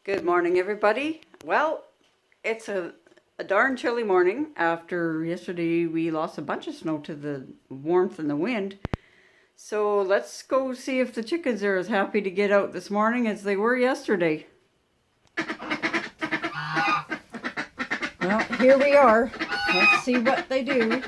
Good morning, everybody. Well, it's a darn chilly morning. After yesterday, we lost a bunch of snow to the warmth and the wind. So let's go see if the chickens are as happy to get out this morning as they were yesterday. Well, here we are. Let's see what they do.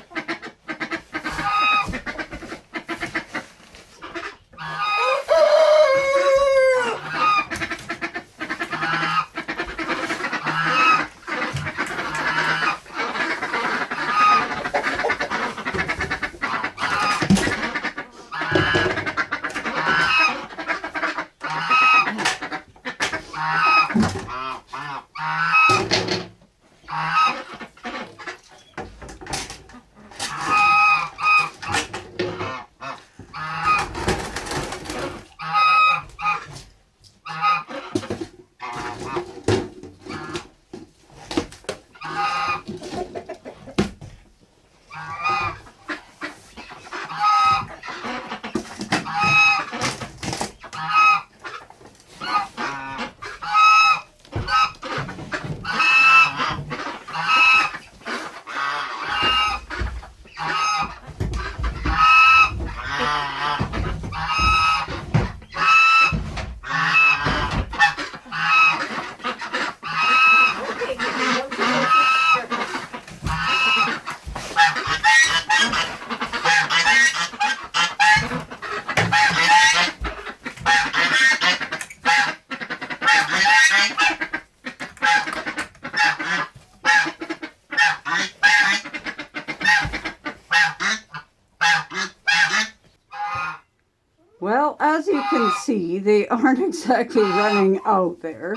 Well, as you can see, they aren't exactly running out there.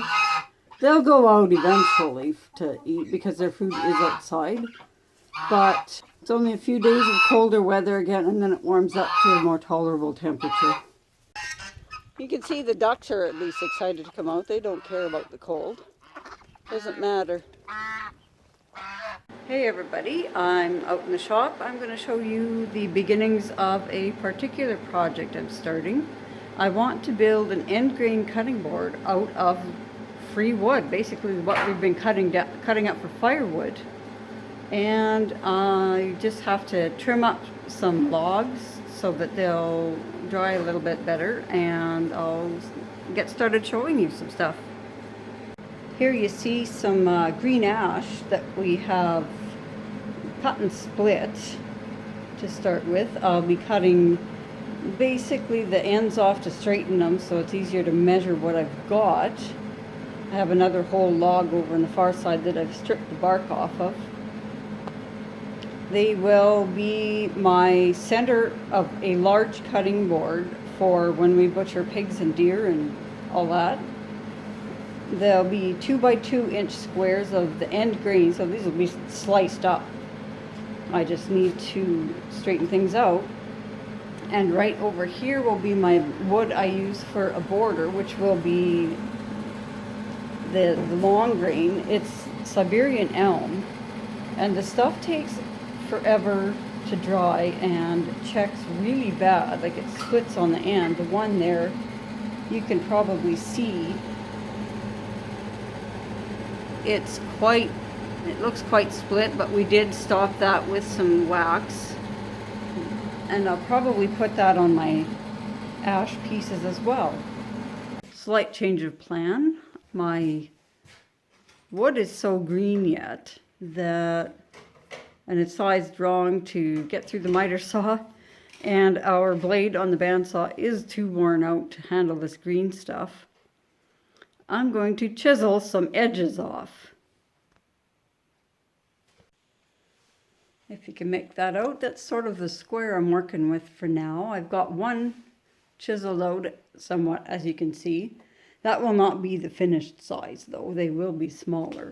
They'll go out eventually to eat because their food is outside. But it's only a few days of colder weather again, and then it warms up to a more tolerable temperature. You can see the ducks are at least excited to come out. They don't care about the cold. Doesn't matter. Hey everybody, I'm out in the shop. I'm going to show you the beginnings of a particular project I'm starting. I want to build an end grain cutting board out of free wood, basically what we've been cutting up for firewood. And I just have to trim up some logs so that they'll dry a little bit better, and I'll get started showing you some stuff. Here you see some green ash that we have cut and split to start with. I'll be cutting basically the ends off to straighten them so it's easier to measure what I've got. I have another whole log over on the far side that I've stripped the bark off of. They will be my center of a large cutting board for when we butcher pigs and deer and all that. There'll be 2 by 2 inch squares of the end grain, so these will be sliced up. I just need to straighten things out. And right over here will be my wood I use for a border, which will be the long grain. It's Siberian elm, and the stuff takes forever to dry and checks really bad, like it splits on the end. The one there you can probably see, it looks quite split, but we did stop that with some wax, and I'll probably put that on my ash pieces as well. Slight change of plan. My wood is so green yet that, and it's sized wrong to get through the miter saw, and our blade on the bandsaw is too worn out to handle this green stuff. I'm going to chisel some edges off. If you can make that out, that's sort of the square I'm working with for now. I've got one chiseled out somewhat, as you can see. That will not be the finished size though, they will be smaller.